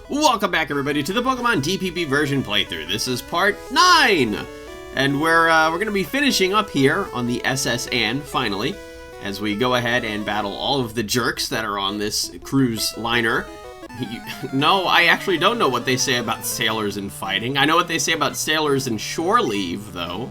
Welcome back, everybody, to the Pokemon TPP version playthrough. This is part 9, and we're going to be finishing up here on the SS Anne, finally, as we go ahead and battle all of the jerks that are on this cruise liner. No, I actually don't know what they say about sailors and fighting. I know what they say about sailors and shore leave, though.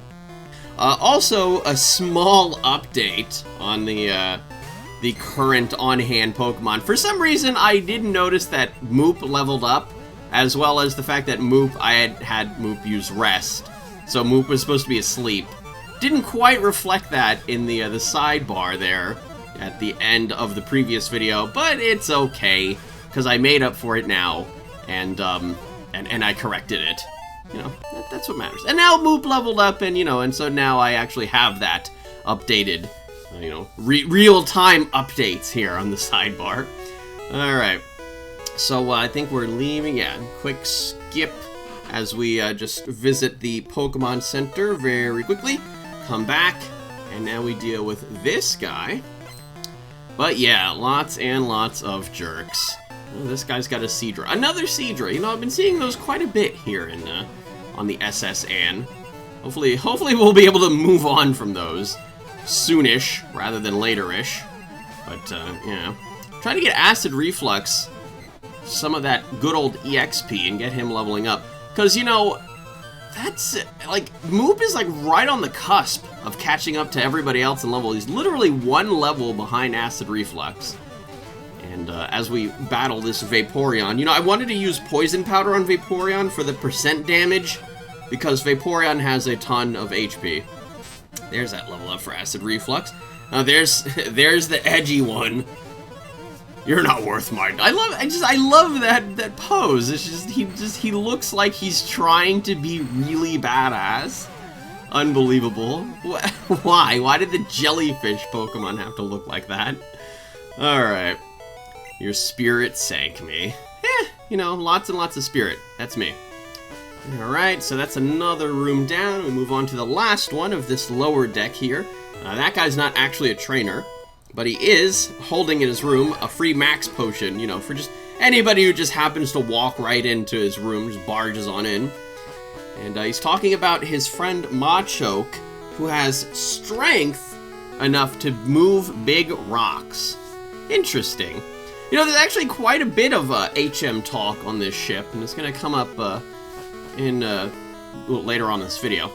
Also, a small update on the current on-hand Pokemon. For some reason, I didn't notice that Moop leveled up, as well as the fact that I had Moop use rest. So Moop was supposed to be asleep. Didn't quite reflect that in the sidebar there at the end of the previous video, but it's okay, because I made up for it now, and I corrected it. You know, that's what matters. And now Moop leveled up, and, you know, and so now I actually have that updated, you know, real-time updates here on the sidebar. Alright, so I think we're leaving, yeah, quick skip as we just visit the Pokemon Center very quickly, come back, and now we deal with this guy. But yeah, lots and lots of jerks. Oh, this guy's got a Seadra. Another Seadra! You know, I've been seeing those quite a bit here in on the SS Anne. Hopefully we'll be able to move on from those soonish rather than later-ish. But, yeah. Trying to get Acid Reflux, some of that good old EXP, and get him leveling up. Because, you know, that's, like, Moop is, like, right on the cusp of catching up to everybody else in level. He's literally one level behind Acid Reflux. And, as we battle this Vaporeon, you know, I wanted to use Poison Powder on Vaporeon for the percent damage, because Vaporeon has a ton of HP. There's that level up for Acid Reflux. Now there's the edgy one. You're not worth my. I love that pose. It's just he looks like he's trying to be really badass. Unbelievable. Why? Why did the jellyfish Pokemon have to look like that? All right. Your spirit sank me. You know, lots and lots of spirit. That's me. Alright, so that's another room down. We move on to the last one of this lower deck here. That guy's not actually a trainer, but he is holding in his room a free max potion, you know, for just anybody who just happens to walk right into his room, just barges on in. And he's talking about his friend Machoke, who has strength enough to move big rocks. Interesting. You know, there's actually quite a bit of HM talk on this ship, and it's going to come up later on in this video.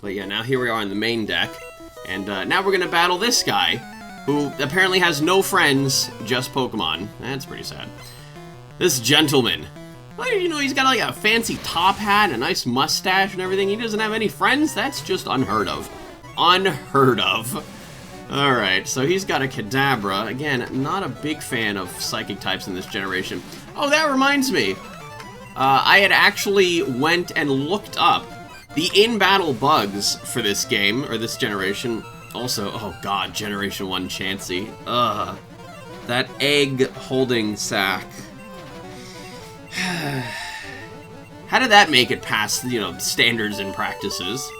But yeah, now here we are on the main deck, and now we're gonna battle this guy, who apparently has no friends, just Pokemon. That's pretty sad. This gentleman, well, you know, he's got like a fancy top hat, a nice mustache and everything. He doesn't have any friends? That's just unheard of. Unheard of. Alright, so he's got a Kadabra. Again, not a big fan of psychic types in this generation. Oh, that reminds me. I had actually went and looked up the in-battle bugs for this game, or this generation. Also, oh god, Generation 1 Chansey. That egg-holding sack. How did that make it past, you know, standards and practices?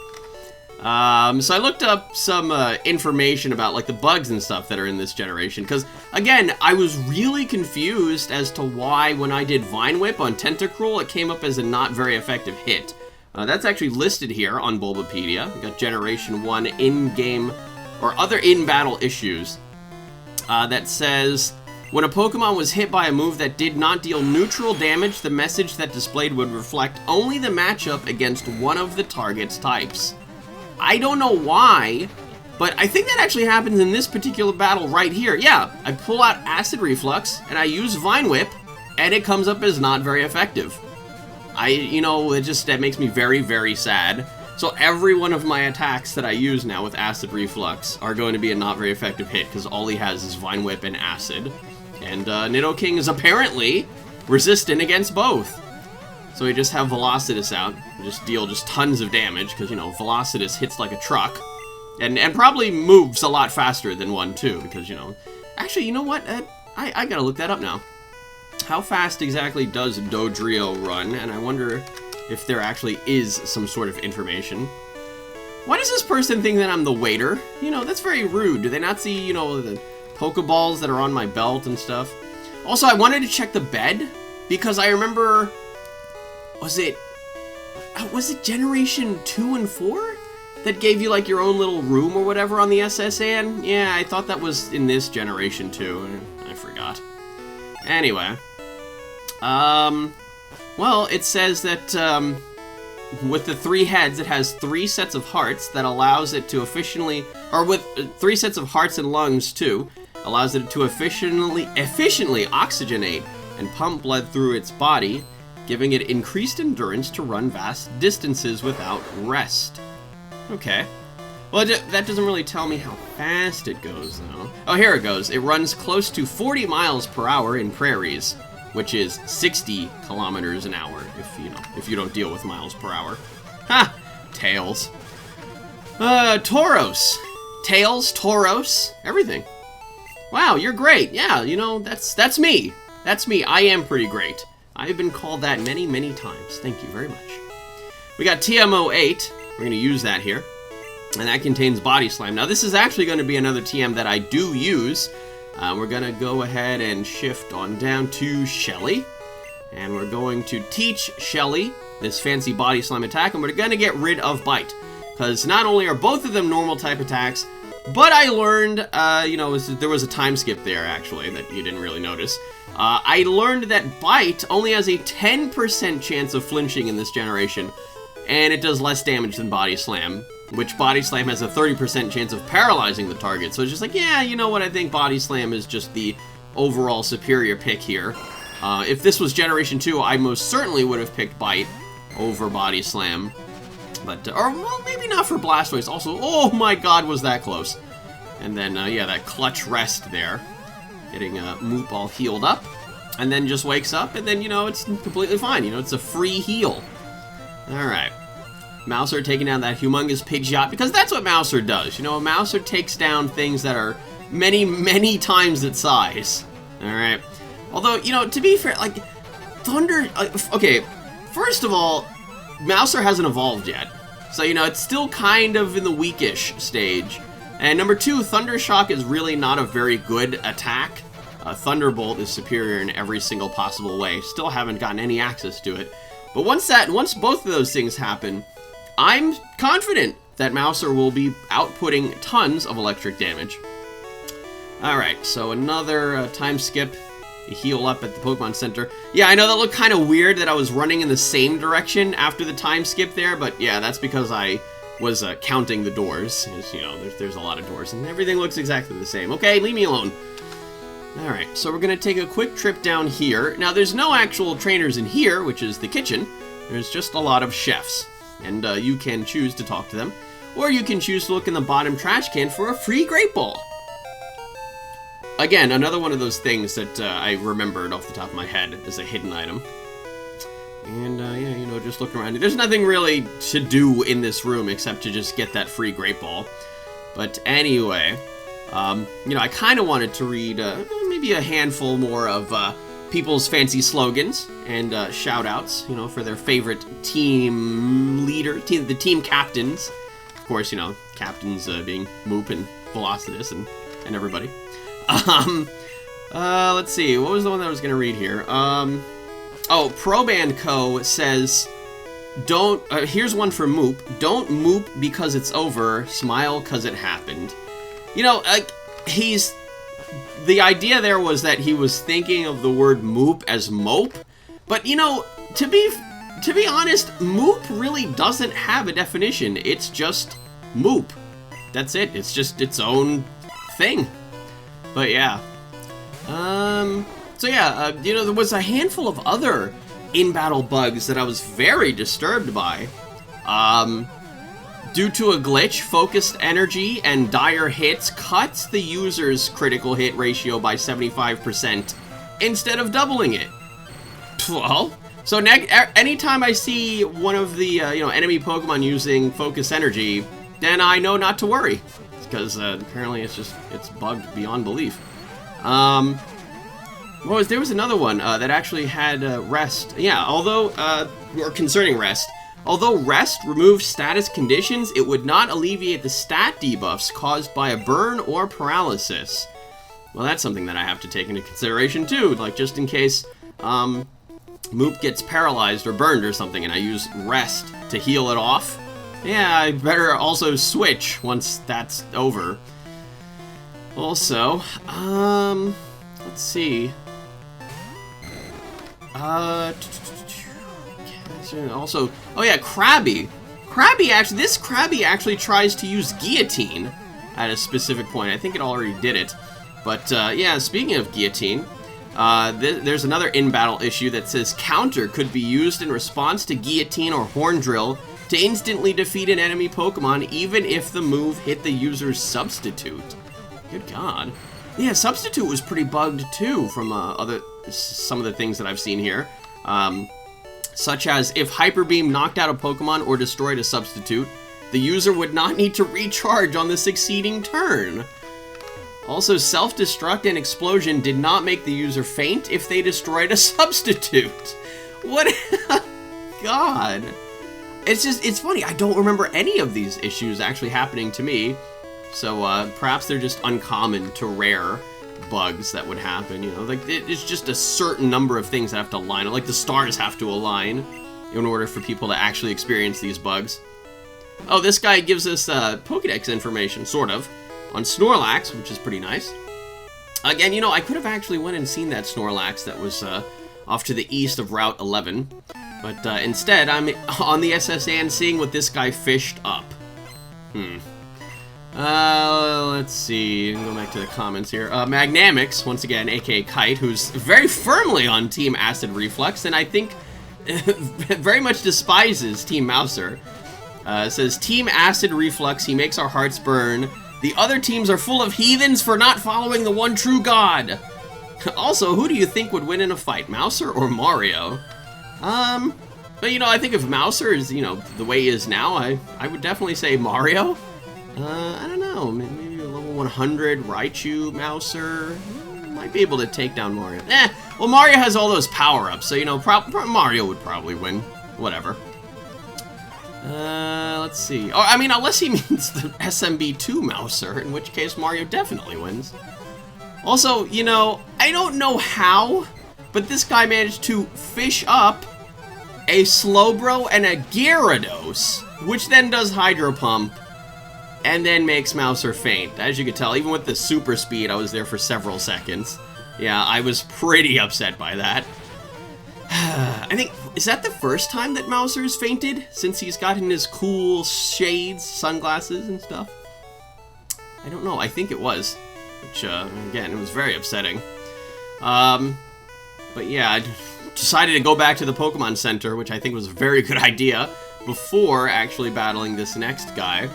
So I looked up some information about, like, the bugs and stuff that are in this generation, because, again, I was really confused as to why, when I did Vine Whip on Tentacruel, it came up as a not very effective hit. That's actually listed here on Bulbapedia. We got Generation 1 in-game, or other in-battle issues, that says, when a Pokemon was hit by a move that did not deal neutral damage, the message that displayed would reflect only the matchup against one of the target's types. I don't know why, but I think that actually happens in this particular battle right here. Yeah, I pull out Acid Reflux, and I use Vine Whip, and it comes up as not very effective. You know, that makes me very, very sad. So every one of my attacks that I use now with Acid Reflux are going to be a not very effective hit, because all he has is Vine Whip and Acid. And Nidoking is apparently resistant against both. So we just have Velocitus out, just deal tons of damage, because, you know, Velocitus hits like a truck, and probably moves a lot faster than one, too, because, you know... Actually, you know what? I gotta look that up now. How fast exactly does Dodrio run? And I wonder if there actually is some sort of information. Why does this person think that I'm the waiter? You know, that's very rude. Do they not see, you know, the Pokeballs that are on my belt and stuff? Also, I wanted to check the bed, because I remember, was it Generation 2 and 4 that gave you like your own little room or whatever on the SSN? Yeah, I thought that was in this generation too. I forgot. Anyway, well, it says that with the 3 heads, it has 3 sets of hearts that allows it to efficiently, or with 3 sets of hearts and lungs too, allows it to efficiently oxygenate and pump blood through its body, giving it increased endurance to run vast distances without rest. Okay. Well, that doesn't really tell me how fast it goes, though. Oh, here it goes. It runs close to 40 miles per hour in prairies, which is 60 kilometers an hour, if you don't deal with miles per hour. Ha! Tails. Tauros. Tails, Tauros, everything. Wow, you're great. Yeah, that's me. That's me. I am pretty great. I've been called that many, many times. Thank you very much. We got TMO8. We're going to use that here. And that contains Body Slam. Now, this is actually going to be another TM that I do use. We're going to go ahead and shift on down to Shelly. And we're going to teach Shelly this fancy Body Slam attack. And we're going to get rid of Bite. Because not only are both of them normal type attacks, but I learned, there was a time skip there, actually, that you didn't really notice. I learned that Bite only has a 10% chance of flinching in this generation. And it does less damage than Body Slam, which Body Slam has a 30% chance of paralyzing the target. So it's just like, yeah, you know what, I think Body Slam is just the overall superior pick here. If this was Generation 2, I most certainly would have picked Bite over Body Slam. But, or, well, maybe not for Blastoise also. Oh my god, was that close. And then, yeah, that clutch rest there. Getting Moop all healed up. And then just wakes up, and then, it's completely fine. It's a free heal. Alright. Mouser taking down that humongous Pidgeot, because that's what Mouser does. Mouser takes down things that are many, many times its size. Alright. Although, to be fair, like, Thunder... okay, first of all, Mouser hasn't evolved yet. So, it's still kind of in the weakish stage. And number 2, Thunder Shock is really not a very good attack. Thunderbolt is superior in every single possible way. Still haven't gotten any access to it. But once both of those things happen, I'm confident that Mouser will be outputting tons of electric damage. Alright, so another time skip. You heal up at the Pokemon Center. Yeah, I know that looked kind of weird that I was running in the same direction after the time skip there, but yeah, that's because I was counting the doors. As, there's a lot of doors, and everything looks exactly the same. Okay, leave me alone. Alright, so we're going to take a quick trip down here. Now, there's no actual trainers in here, which is the kitchen. There's just a lot of chefs, and you can choose to talk to them, or you can choose to look in the bottom trash can for a free Great Ball. Again, another one of those things that I remembered off the top of my head as a hidden item. And, yeah, just looking around. There's nothing really to do in this room except to just get that free Great Ball. But anyway... I kind of wanted to read maybe a handful more of people's fancy slogans and shout-outs, for their favorite team leader, the team captains. Of course, captains being Moop and Velocitus and everybody. Let's see, what was the one that I was going to read here? Proban Co. says, here's one for Moop. Don't Moop because it's over, smile because it happened. The idea there was that he was thinking of the word Moop as Mope, but, to be honest, Moop really doesn't have a definition. It's just Moop. That's it. It's just its own thing. But, yeah. There was a handful of other in-battle bugs that I was very disturbed by. Due to a glitch, focused energy and dire hits cuts the user's critical hit ratio by 75% instead of doubling it. Well, so anytime I see one of the enemy Pokemon using focus energy, then I know not to worry, because apparently it's bugged beyond belief. There was another one that actually had rest. Yeah, concerning rest. Although rest removes status conditions, it would not alleviate the stat debuffs caused by a burn or paralysis. Well, that's something that I have to take into consideration too, like just in case, Moop gets paralyzed or burned or something, and I use rest to heal it off. Yeah, I better also switch once that's over. Also, let's see. Also, oh yeah, Krabby. This Krabby actually tries to use Guillotine at a specific point. I think it already did it. But, yeah, speaking of Guillotine, there's another in-battle issue that says counter could be used in response to Guillotine or Horn Drill to instantly defeat an enemy Pokemon, even if the move hit the user's substitute. Good God. Yeah, substitute was pretty bugged too from some of the things that I've seen here. Such as if Hyper Beam knocked out a Pokemon or destroyed a substitute, the user would not need to recharge on the succeeding turn. Also, Self-Destruct and Explosion did not make the user faint if they destroyed a substitute. What? God. It's funny, I don't remember any of these issues actually happening to me. So, perhaps they're just uncommon to rare bugs that would happen, you know? Like, it's just a certain number of things that have to align. Like, the stars have to align in order for people to actually experience these bugs. Oh, this guy gives us Pokédex information, sort of, on Snorlax, which is pretty nice. Again, you know, I could have actually went and seen that Snorlax that was off to the east of Route 11. But instead, I'm on the SSN seeing what this guy fished up. Let's see. Go back to the comments here. Magnamix, once again, aka Kite, who's very firmly on Team Acid Reflux, and I think very much despises Team Mouser. Says, Team Acid Reflux, he makes our hearts burn. The other teams are full of heathens for not following the one true god. Also, who do you think would win in a fight, Mouser or Mario? But you know, I think if Mouser is, you know, the way he is now, I would definitely say Mario. I don't know, maybe a level 100 Raichu Mouser might be able to take down Mario. Well, Mario has all those power-ups, so, you know, Mario would probably win. Whatever. Let's see. Oh, I mean, unless he means the SMB2 Mouser, in which case Mario definitely wins. Also, you know, I don't know how, but this guy managed to fish up a Slowbro and a Gyarados, which then does Hydro Pump, and then makes Mouser faint. As you can tell, even with the super speed, I was there for several seconds. Yeah, I was pretty upset by that. I think, is that the first time that Mouser's fainted since he's gotten his cool shades, sunglasses, and stuff? I don't know, I think it was. Which, again, it was very upsetting. But yeah, I decided to go back to the Pokemon Center, which I think was a very good idea, before actually battling this next guy.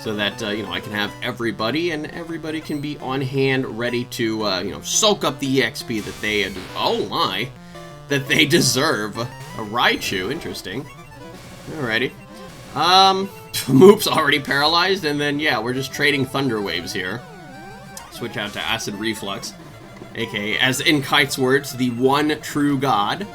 So that, you know, I can have everybody, and everybody can be on hand, ready to, you know, soak up the EXP that they, oh my, that they deserve. A Raichu, interesting. Alrighty. Moop's already paralyzed, and then, yeah, we're just trading Thunder Waves here. Switch out to Acid Reflux, aka, as in Kite's words, the one true god.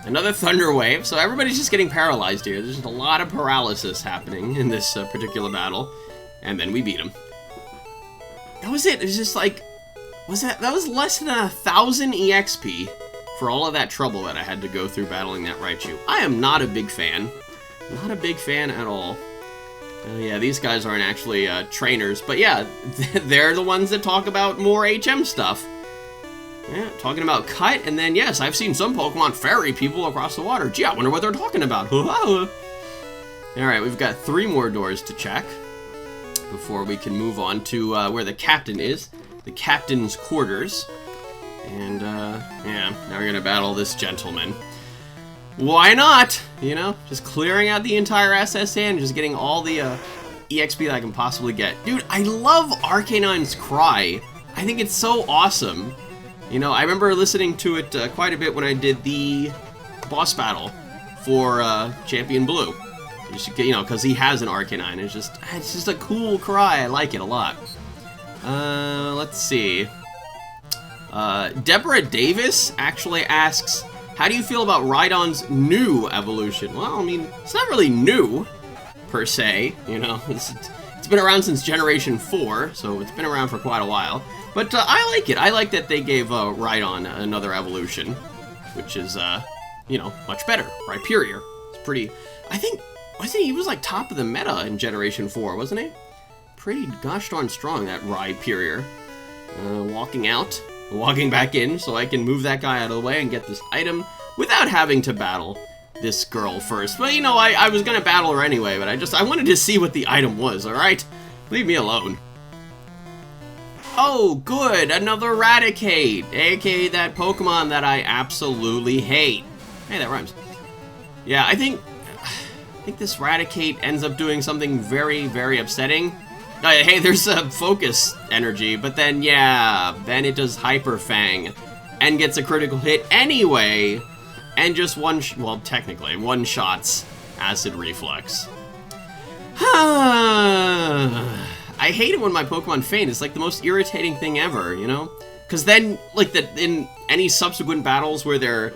Another Thunder Wave, so everybody's just getting paralyzed here. There's just a lot of paralysis happening in this particular battle. And then we beat him. That was it. It was just like, that was less than 1,000 EXP for all of that trouble that I had to go through battling that Raichu. I am not a big fan. Not a big fan at all. Yeah, these guys aren't actually trainers, but yeah, they're the ones that talk about more HM stuff. Yeah, talking about Kite, and then, yes, I've seen some Pokemon ferry people across the water. Gee, I wonder what they're talking about. Alright, we've got 3 more doors to check before we can move on to where the captain is. The captain's quarters. And, yeah, now we're gonna battle this gentleman. Why not? You know, just clearing out the entire SSN, just getting all the EXP that I can possibly get. Dude, I love Arcanine's Cry. I think it's so awesome. You know, I remember listening to it quite a bit when I did the boss battle for Champion Blue. You know, because he has an Arcanine. It's just a cool cry. I like it a lot. Let's see. Deborah Davis actually asks, how do you feel about Rhydon's new evolution? Well, I mean, it's not really new, per se. You know, it's been around since Generation 4, so it's been around for quite a while. But I like it. I like that they gave Rhydon another evolution. which is, you know, much better. Rhyperior. It's pretty... I think... Wasn't he was like top of the meta in Generation 4, wasn't he? Pretty gosh darn strong, that Rhyperior. Walking out. Walking back in so I can move that guy out of the way and get this item without having to battle this girl first. But, you know, I was going to battle her anyway, but I wanted to see what the item was, alright? Leave me alone. Oh, good! Another Raticate! A.k.a. that Pokemon that I absolutely hate. Hey, that rhymes. Yeah, I think this Raticate ends up doing something very, very upsetting. Hey, there's a Focus energy, but then, yeah, then it does Hyper Fang and gets a critical hit anyway, and just well, technically, one-shots Acid Reflux. I hate it when my Pokemon faint. It's like the most irritating thing ever, you know? Because then, like, in any subsequent battles where they're,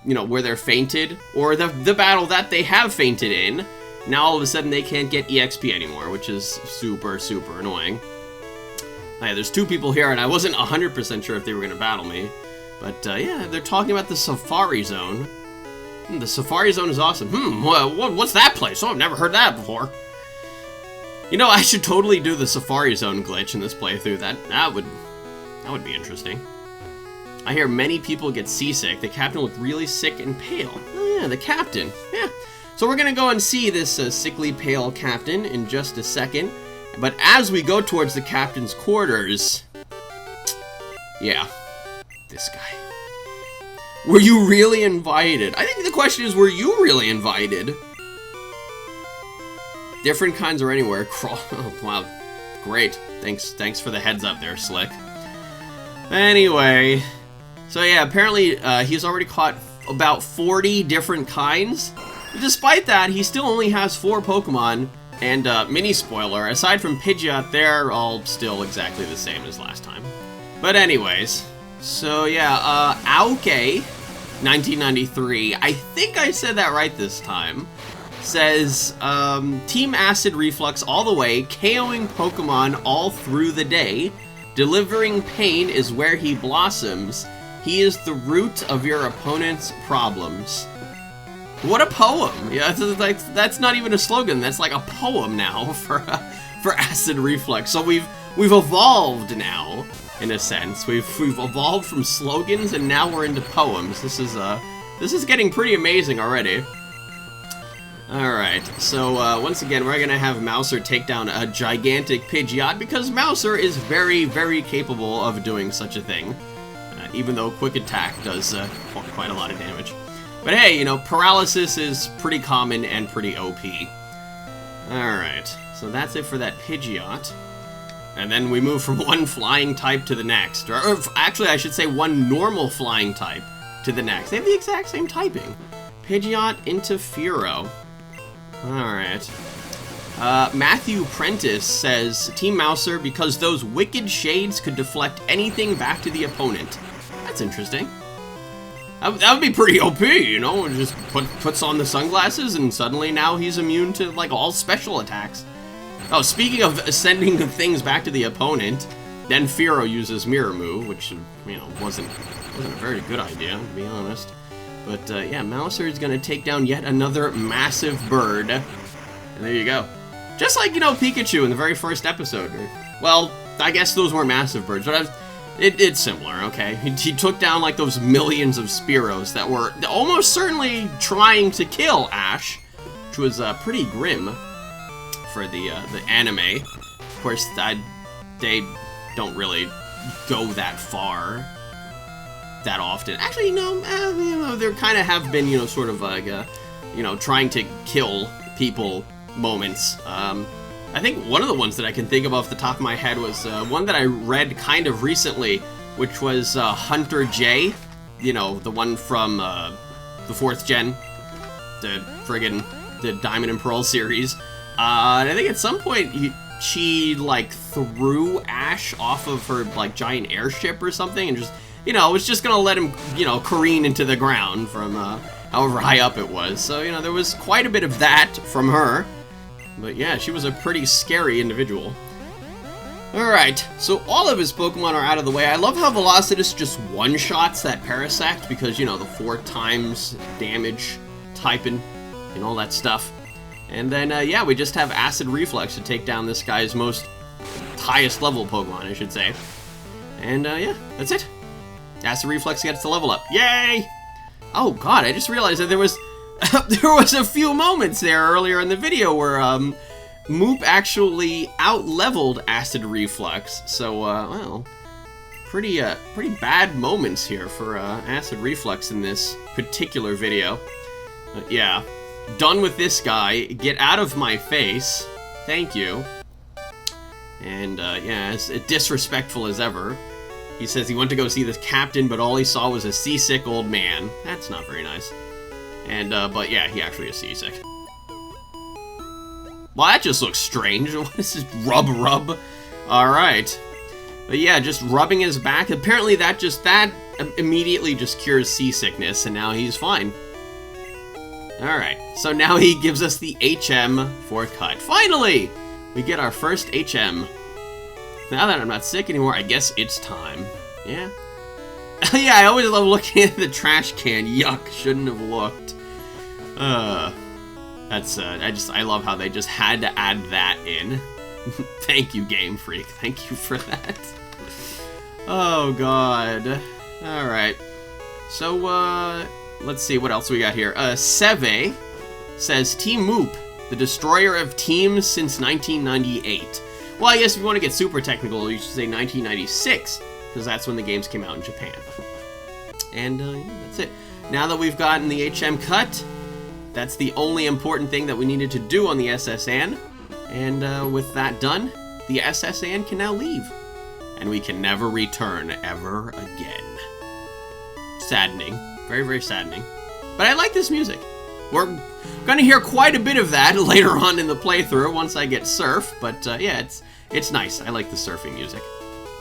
you know, where they're fainted, or the battle that they have fainted in, now all of a sudden they can't get EXP anymore, which is super, super annoying. Yeah, there's two people here, and I wasn't 100% sure if they were going to battle me. But, yeah, they're talking about the Safari Zone. The Safari Zone is awesome. What's that place? Oh, I've never heard that before. You know, I should totally do the Safari Zone glitch in this playthrough. That would be interesting. I hear many people get seasick. The captain looked really sick and pale. Oh yeah, the captain. Yeah. So we're gonna go and see this sickly pale captain in just a second. But as we go towards the captain's quarters, yeah, this guy. Were you really invited? I think the question is, were you really invited? Different kinds are anywhere. Crawl. Oh, wow. Great. Thanks for the heads up there, Slick. Anyway. So yeah, apparently he's already caught about 40 different kinds. Despite that, he still only has 4 Pokemon. And mini spoiler, aside from Pidgeot, they're all still exactly the same as last time. But anyways. So yeah, Aoke, 1993. I think I said that right this time. Says, Team Acid Reflux all the way, KOing Pokemon all through the day. Delivering pain is where he blossoms. He is the root of your opponent's problems. What a poem! Yeah, that's not even a slogan. That's like a poem now for Acid Reflux. So we've evolved now, in a sense. We've evolved from slogans, and now we're into poems. This is getting pretty amazing already. Alright, so once again, we're gonna have Mouser take down a gigantic Pidgeot, because Mouser is very, very capable of doing such a thing. Even though Quick Attack does quite a lot of damage. But hey, you know, paralysis is pretty common and pretty OP. Alright, so that's it for that Pidgeot. And then we move from one flying type to the next. Or actually, I should say one normal flying type to the next. They have the exact same typing. Pidgeot into Fearow. Alright. Matthew Prentice says, Team Mouser, because those wicked shades could deflect anything back to the opponent. That's interesting. That would be pretty OP, you know? Just puts on the sunglasses and suddenly now he's immune to, like, all special attacks. Oh, speaking of sending things back to the opponent, then Fearow uses Mirror Move, which, you know, wasn't a very good idea, to be honest. But, yeah, Mouser is going to take down yet another massive bird. And there you go. Just like, you know, Pikachu in the very first episode. Well, I guess those weren't massive birds, but it's similar, okay? He took down, like, those millions of Spearows that were almost certainly trying to kill Ash, which was pretty grim for the anime. Of course, they don't really go that far that often. Actually, no, you know, there kind of have been, you know, sort of like, you know, trying to kill people moments. I think one of the ones that I can think of off the top of my head was one that I read kind of recently, which was Hunter J, you know, the one from the 4th gen, the Diamond and Pearl series. And I think at some point she like threw Ash off of her like giant airship or something, and just, you know, was just gonna let him, you know, careen into the ground from however high up it was. So, you know, there was quite a bit of that from her. But yeah, she was a pretty scary individual. Alright, so all of his Pokemon are out of the way. I love how Velocitus just one-shots that Parasect because, you know, the 4 times damage typing and all that stuff. And then, yeah, we just have Acid Reflex to take down this guy's highest level Pokemon, I should say. And, yeah, that's it. Acid Reflex gets to level up. Yay! Oh, God, I just realized that there was a few moments there earlier in the video where, Moop actually out-leveled Acid Reflex, so, well, pretty bad moments here for, Acid Reflex in this particular video. Yeah, done with this guy. Get out of my face. Thank you. And, yeah, as disrespectful as ever. He says he went to go see the captain, but all he saw was a seasick old man. That's not very nice. And, but yeah, he actually is seasick. Well, that just looks strange. What is this? Rub. Alright. But yeah, just rubbing his back. Apparently that immediately just cures seasickness, and now he's fine. Alright, so now he gives us the HM for cut. Finally! We get our first HM. Now that I'm not sick anymore, I guess it's time. Yeah. Yeah, I always love looking at the trash can. Yuck, shouldn't have looked. I love how they just had to add that in. Thank you, Game Freak. Thank you for that. Oh, God. Alright. So, let's see what else we got here. Seve says, Team Moop, the destroyer of teams since 1998. Well, I guess if you want to get super technical, you should say 1996, because that's when the games came out in Japan. And, yeah, that's it. Now that we've gotten the HM cut, that's the only important thing that we needed to do on the SSN. And with that done, the SSN can now leave. And we can never return ever again. Saddening. Very, very saddening. But I like this music. We're going to hear quite a bit of that later on in the playthrough once I get Surf. But yeah, it's nice. I like the surfing music.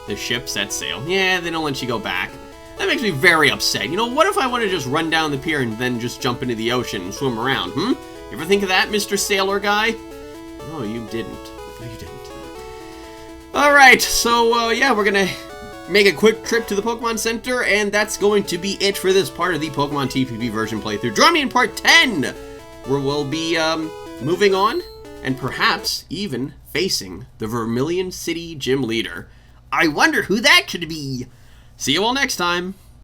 The ship sets sail. Yeah, they don't let you go back. That makes me very upset. You know, what if I want to just run down the pier and then just jump into the ocean and swim around, You ever think of that, Mr. Sailor Guy? No, you didn't. No, you didn't. Alright, so, yeah, we're gonna make a quick trip to the Pokemon Center, and that's going to be it for this part of the Pokemon TPP version playthrough. Join me in part 10, where we'll be, moving on, and perhaps even facing the Vermilion City Gym Leader. I wonder who that could be! See you all next time!